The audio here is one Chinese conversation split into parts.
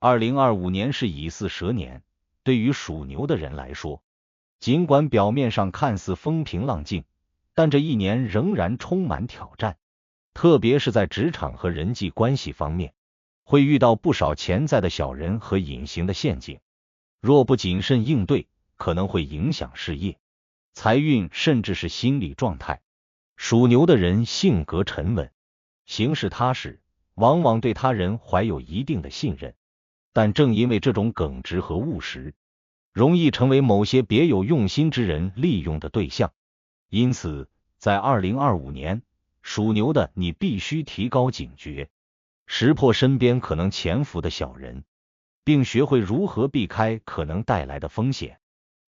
2025年是乙巳蛇年，对于属牛的人来说，尽管表面上看似风平浪静，但这一年仍然充满挑战，特别是在职场和人际关系方面，会遇到不少潜在的小人和隐形的陷阱，若不谨慎应对，可能会影响事业、财运，甚至是心理状态。属牛的人性格沉稳，行事踏实，往往对他人怀有一定的信任，但正因为这种耿直和务实，容易成为某些别有用心之人利用的对象。因此，在2025年，属牛的你必须提高警觉，识破身边可能潜伏的小人，并学会如何避开可能带来的风险，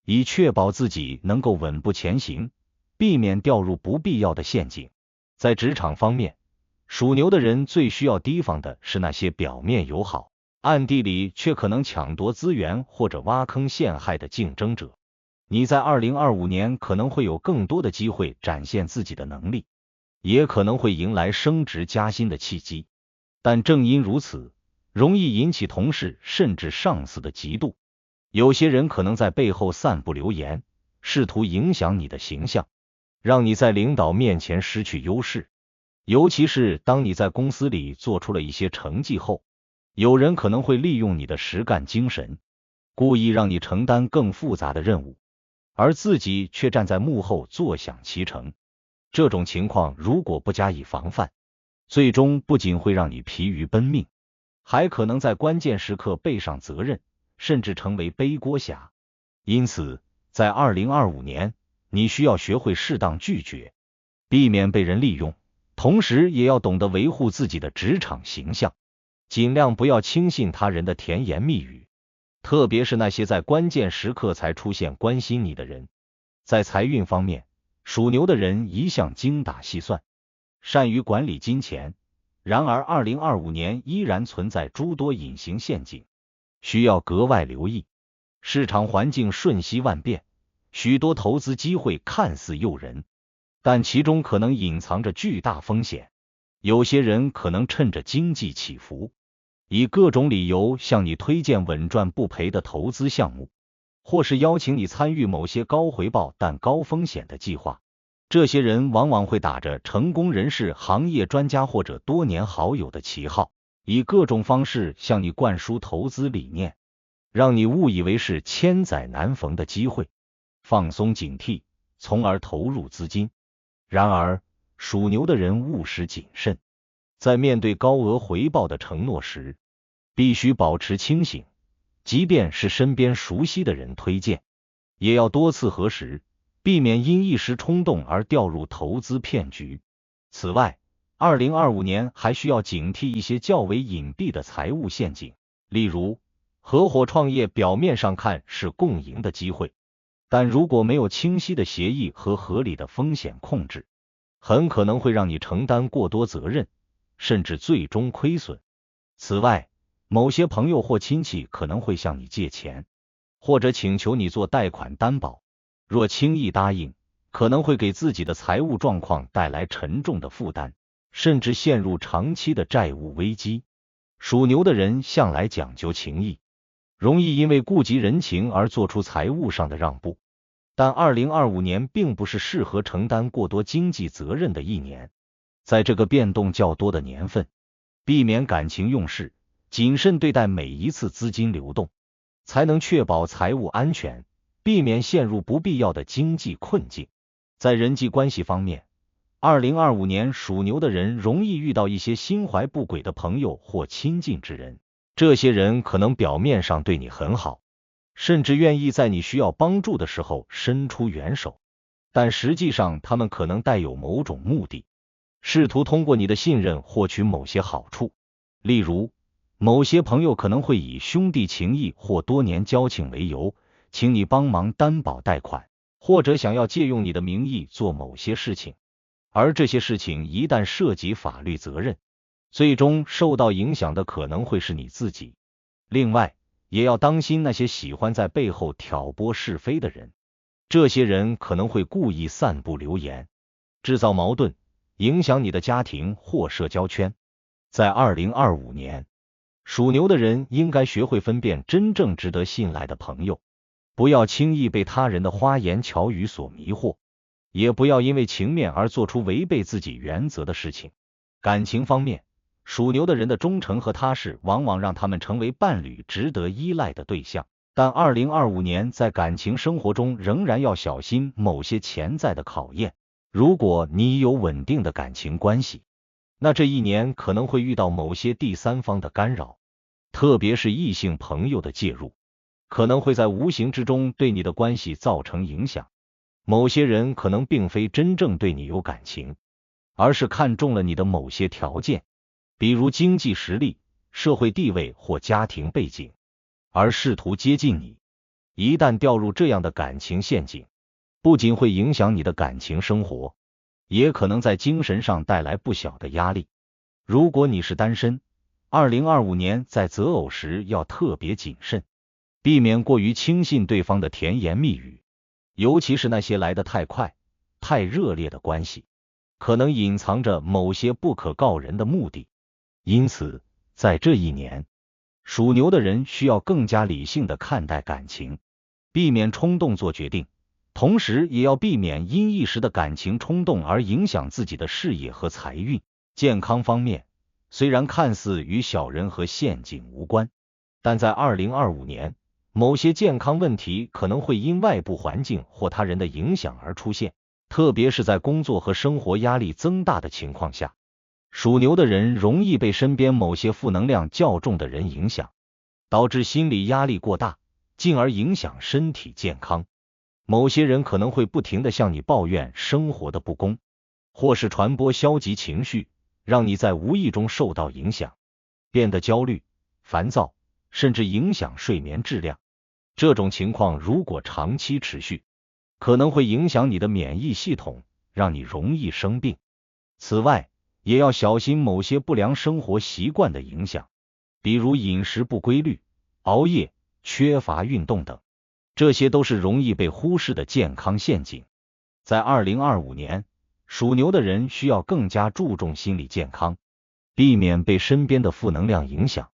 以确保自己能够稳步前行，避免掉入不必要的陷阱。在职场方面，属牛的人最需要提防的是那些表面友好，暗地里却可能抢夺资源或者挖坑陷害的竞争者。你在2025年可能会有更多的机会展现自己的能力，也可能会迎来升职加薪的契机，但正因如此，容易引起同事甚至上司的嫉妒。有些人可能在背后散布流言，试图影响你的形象，让你在领导面前失去优势。尤其是当你在公司里做出了一些成绩后，有人可能会利用你的实干精神，故意让你承担更复杂的任务，而自己却站在幕后坐享其成。这种情况如果不加以防范，最终不仅会让你疲于奔命，还可能在关键时刻背上责任，甚至成为背锅侠。因此，在2025年，你需要学会适当拒绝，避免被人利用，同时也要懂得维护自己的职场形象，尽量不要轻信他人的甜言蜜语，特别是那些在关键时刻才出现关心你的人。在财运方面，属牛的人一向精打细算，善于管理金钱，然而2025年依然存在诸多隐形陷阱，需要格外留意。市场环境瞬息万变，许多投资机会看似诱人，但其中可能隐藏着巨大风险。有些人可能趁着经济起伏，以各种理由向你推荐稳赚不赔的投资项目，或是邀请你参与某些高回报但高风险的计划。这些人往往会打着成功人士、行业专家或者多年好友的旗号，以各种方式向你灌输投资理念，让你误以为是千载难逢的机会，放松警惕，从而投入资金。然而，属牛的人务实谨慎，在面对高额回报的承诺时，必须保持清醒，即便是身边熟悉的人推荐，也要多次核实，避免因一时冲动而掉入投资骗局。此外，2025年还需要警惕一些较为隐蔽的财务陷阱，例如合伙创业表面上看是共赢的机会，但如果没有清晰的协议和合理的风险控制，很可能会让你承担过多责任，甚至最终亏损。此外，某些朋友或亲戚可能会向你借钱，或者请求你做贷款担保，若轻易答应，可能会给自己的财务状况带来沉重的负担，甚至陷入长期的债务危机。属牛的人向来讲究情义，容易因为顾及人情而做出财务上的让步，但2025年并不是适合承担过多经济责任的一年。在这个变动较多的年份，避免感情用事，谨慎对待每一次资金流动，才能确保财务安全，避免陷入不必要的经济困境。在人际关系方面，2025年属牛的人容易遇到一些心怀不轨的朋友或亲近之人，这些人可能表面上对你很好，甚至愿意在你需要帮助的时候伸出援手，但实际上他们可能带有某种目的，试图通过你的信任获取某些好处。例如，某些朋友可能会以兄弟情谊或多年交情为由，请你帮忙担保贷款，或者想要借用你的名义做某些事情，而这些事情一旦涉及法律责任，最终受到影响的可能会是你自己。另外，也要当心那些喜欢在背后挑拨是非的人，这些人可能会故意散布流言，制造矛盾，影响你的家庭或社交圈。在2025年，属牛的人应该学会分辨真正值得信赖的朋友，不要轻易被他人的花言巧语所迷惑，也不要因为情面而做出违背自己原则的事情。感情方面，属牛的人的忠诚和踏实往往让他们成为伴侣值得依赖的对象，但2025年在感情生活中仍然要小心某些潜在的考验。如果你有稳定的感情关系，那这一年可能会遇到某些第三方的干扰，特别是异性朋友的介入，可能会在无形之中对你的关系造成影响。某些人可能并非真正对你有感情，而是看中了你的某些条件，比如经济实力、社会地位或家庭背景，而试图接近你。一旦掉入这样的感情陷阱，不仅会影响你的感情生活，也可能在精神上带来不小的压力。如果你是单身，2025年在择偶时要特别谨慎，避免过于轻信对方的甜言蜜语，尤其是那些来得太快、太热烈的关系，可能隐藏着某些不可告人的目的。因此，在这一年，属牛的人需要更加理性地看待感情，避免冲动做决定，同时也要避免因一时的感情冲动而影响自己的事业和财运。健康方面，虽然看似与小人和陷阱无关，但在2025年，某些健康问题可能会因外部环境或他人的影响而出现，特别是在工作和生活压力增大的情况下，属牛的人容易被身边某些负能量较重的人影响，导致心理压力过大，进而影响身体健康。某些人可能会不停地向你抱怨生活的不公，或是传播消极情绪，让你在无意中受到影响，变得焦虑、烦躁，甚至影响睡眠质量。这种情况如果长期持续，可能会影响你的免疫系统，让你容易生病。此外，也要小心某些不良生活习惯的影响，比如饮食不规律、熬夜、缺乏运动等，这些都是容易被忽视的健康陷阱。在2025年，属牛的人需要更加注重心理健康，避免被身边的负能量影响，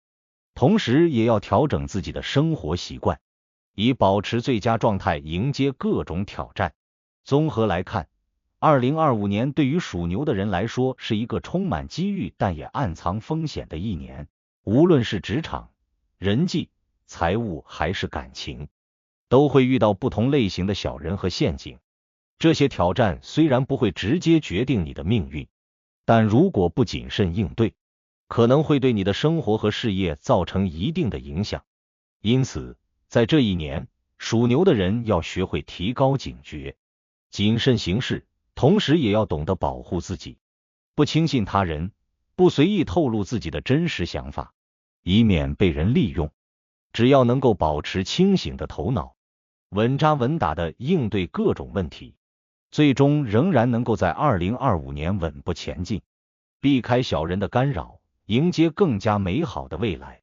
同时也要调整自己的生活习惯，以保持最佳状态迎接各种挑战。综合来看，2025年对于属牛的人来说是一个充满机遇但也暗藏风险的一年，无论是职场、人际、财务还是感情，都会遇到不同类型的小人和陷阱。这些挑战虽然不会直接决定你的命运，但如果不谨慎应对，可能会对你的生活和事业造成一定的影响。因此，在这一年，属牛的人要学会提高警觉，谨慎行事，同时也要懂得保护自己，不轻信他人，不随意透露自己的真实想法，以免被人利用。只要能够保持清醒的头脑，稳扎稳打地应对各种问题，最终仍然能够在2025年稳步前进，避开小人的干扰，迎接更加美好的未来。